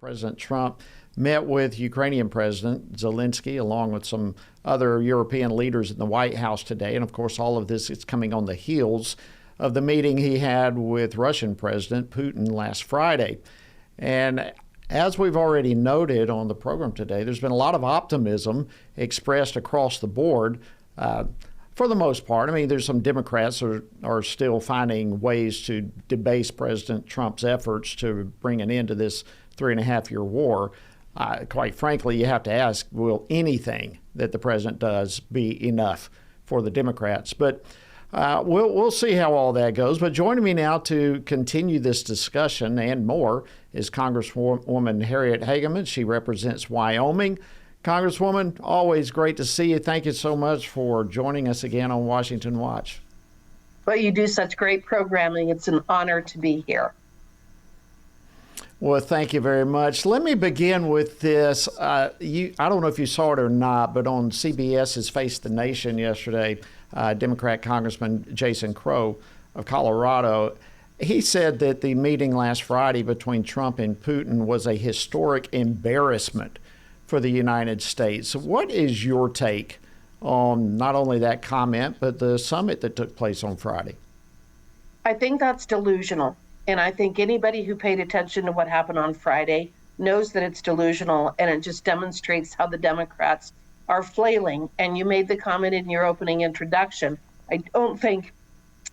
President Trump met with Ukrainian President Zelensky along with some other European leaders in the White House today. And of course, all of this is coming on the heels of the meeting he had with Russian President Putin last Friday. And as we've already noted on the program today, there's been a lot of optimism expressed across the board. For the most part, I mean, there's some Democrats are still finding ways to debase President Trump's efforts to bring an end to this 3.5-year war. Quite frankly, you have to ask, will anything that the president does be enough for the Democrats? But we'll see how all that goes. But joining me now to continue this discussion and more is Congresswoman Harriet Hageman. She represents Wyoming. Congresswoman, always great to see you. Thank you so much for joining us again on Washington Watch. Well, you do such great programming. It's an honor to be here. Well, thank you very much. Let me begin with this. I don't know if you saw it or not, but on CBS's Face the Nation yesterday, Democrat Congressman Jason Crow of Colorado, he said that the meeting last Friday between Trump and Putin was a historic embarrassment for the United States. What is your take on not only that comment, but the summit that took place on Friday? I think that's delusional. And I think anybody who paid attention to what happened on Friday knows that it's delusional, and it just demonstrates how the Democrats are flailing. And you made the comment in your opening introduction. I don't think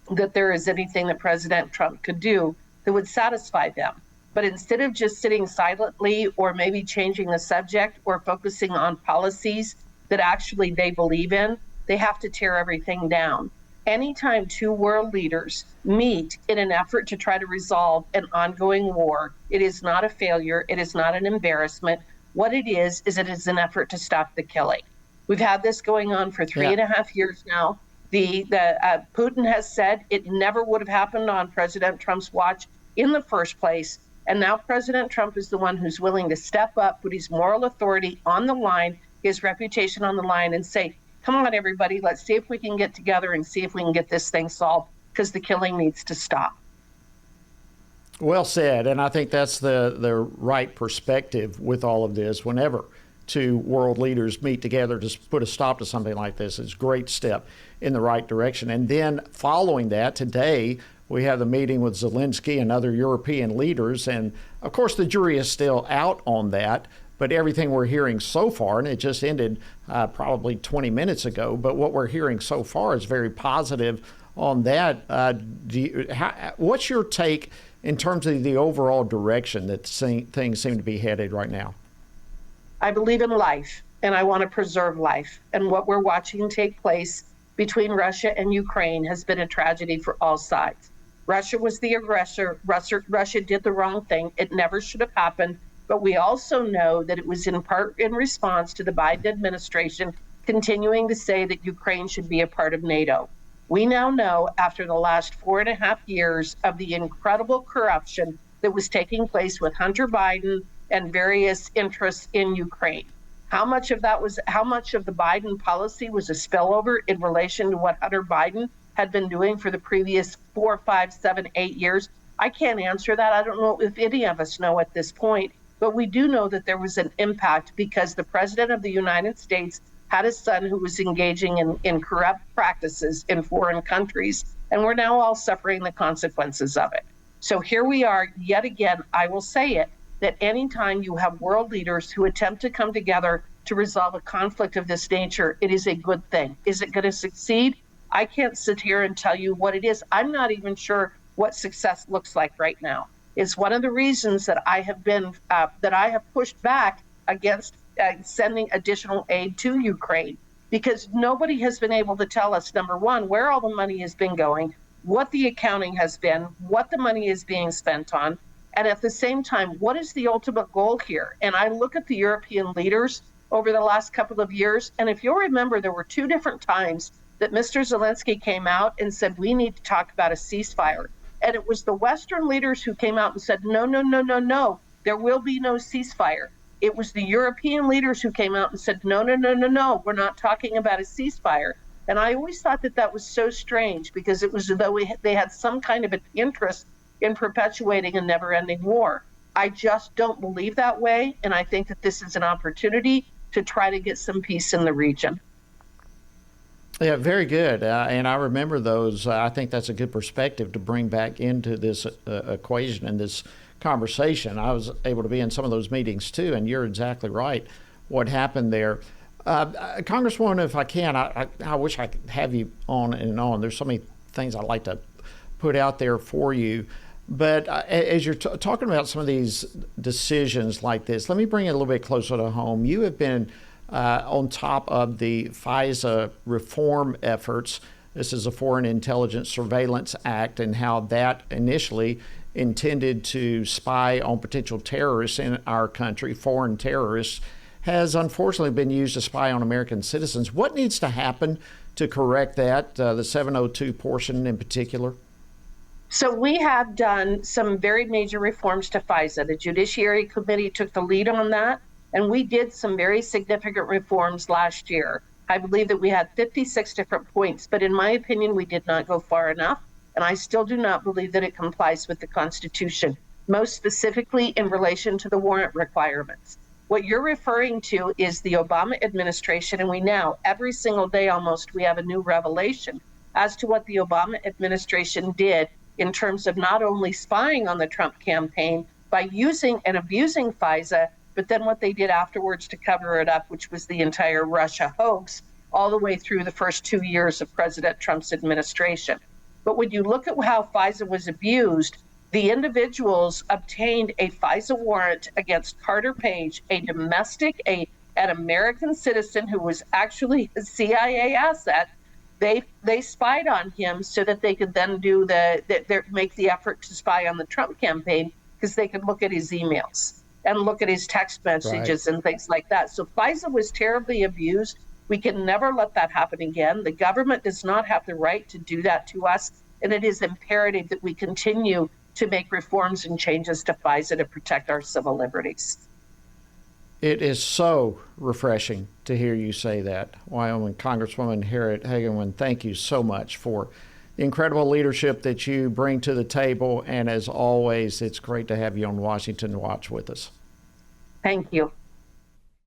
that there is anything that President Trump could do that would satisfy them. But instead of just sitting silently or maybe changing the subject or focusing on policies that actually they believe in, they have to tear everything down. Anytime two world leaders meet in an effort to try to resolve an ongoing war, it is not a failure. It is not an embarrassment. What it is it is an effort to stop the killing. We've had this going on for 3.5 years now. Putin has said it never would have happened on President Trump's watch in the first place. And now President Trump is the one who's willing to step up, put his moral authority on the line, his reputation on the line, and say, come on, everybody, let's see if we can get together and see if we can get this thing solved, because the killing needs to stop. Well said. And I think that's the right perspective with all of this. Whenever two world leaders meet together to put a stop to something like this, it's a great step in the right direction. And then following that, today, we have the meeting with Zelensky and other European leaders. And of course, the jury is still out on that. But everything we're hearing so far, and it just ended probably 20 minutes ago, but what we're hearing so far is very positive on that. What's your take in terms of the overall direction that things seem to be headed right now? I believe in life, and I want to preserve life. And what we're watching take place between Russia and Ukraine has been a tragedy for all sides. Russia was the aggressor. Russia did the wrong thing. It never should have happened. But we also know that it was in part in response to the Biden administration continuing to say that Ukraine should be a part of NATO. We now know, after the last 4.5 years of the incredible corruption that was taking place with Hunter Biden and various interests in Ukraine, how much of the Biden policy was a spillover in relation to what Hunter Biden had been doing for the previous 4, 5, 7, 8 years? I can't answer that. I don't know if any of us know at this point. But we do know that there was an impact because the president of the United States had a son who was engaging in corrupt practices in foreign countries, and we're now all suffering the consequences of it. So here we are yet again. I will say it, that anytime you have world leaders who attempt to come together to resolve a conflict of this nature, it is a good thing. Is it going to succeed? I can't sit here and tell you what it is. I'm not even sure what success looks like right now. It's one of the reasons that I have pushed back against sending additional aid to Ukraine, because nobody has been able to tell us, number one, where all the money has been going, what the accounting has been, what the money is being spent on, and at the same time, what is the ultimate goal here? And I look at the European leaders over the last couple of years, and if you'll remember, there were 2 different times that Mr. Zelensky came out and said, we need to talk about a ceasefire. And it was the Western leaders who came out and said, no, there will be no ceasefire. It was the European leaders who came out and said, no, we're not talking about a ceasefire. And I always thought that was so strange, because it was as though they had some kind of an interest in perpetuating a never-ending war. I just don't believe that way. And I think that this is an opportunity to try to get some peace in the region. Yeah, very good. And I remember those. I think that's a good perspective to bring back into this equation and this conversation. I was able to be in some of those meetings too, and you're exactly right. What happened there. Congresswoman, if I can, I wish I could have you on and on. There's so many things I'd like to put out there for you. But as you're talking about some of these decisions like this, let me bring it a little bit closer to home. You have been on top of the FISA reform efforts. This is a Foreign Intelligence Surveillance Act, and how that initially intended to spy on potential terrorists in our country, foreign terrorists, has unfortunately been used to spy on American citizens. What needs to happen to correct that, the 702 portion in particular? So we have done some very major reforms to FISA. The Judiciary Committee took the lead on that, and we did some very significant reforms last year. I believe that we had 56 different points, but in my opinion, we did not go far enough, and I still do not believe that it complies with the Constitution, most specifically in relation to the warrant requirements. What you're referring to is the Obama administration, and we now, every single day almost, we have a new revelation as to what the Obama administration did in terms of not only spying on the Trump campaign by using and abusing FISA, but then what they did afterwards to cover it up, which was the entire Russia hoax, all the way through the first 2 years of President Trump's administration. But when you look at how FISA was abused, the individuals obtained a FISA warrant against Carter Page, a domestic, an American citizen who was actually a CIA asset. They spied on him so that they could then make the effort to spy on the Trump campaign, because they could look at his emails and look at his text messages and things like that. So FISA was terribly abused. We can never let that happen again. The government does not have the right to do that to us, and it is imperative that we continue to make reforms and changes to FISA to protect our civil liberties. It is so refreshing to hear you say that. Wyoming Congresswoman Harriet Hageman, thank you so much for the incredible leadership that you bring to the table. And as always, it's great to have you on Washington Watch with us. Thank you.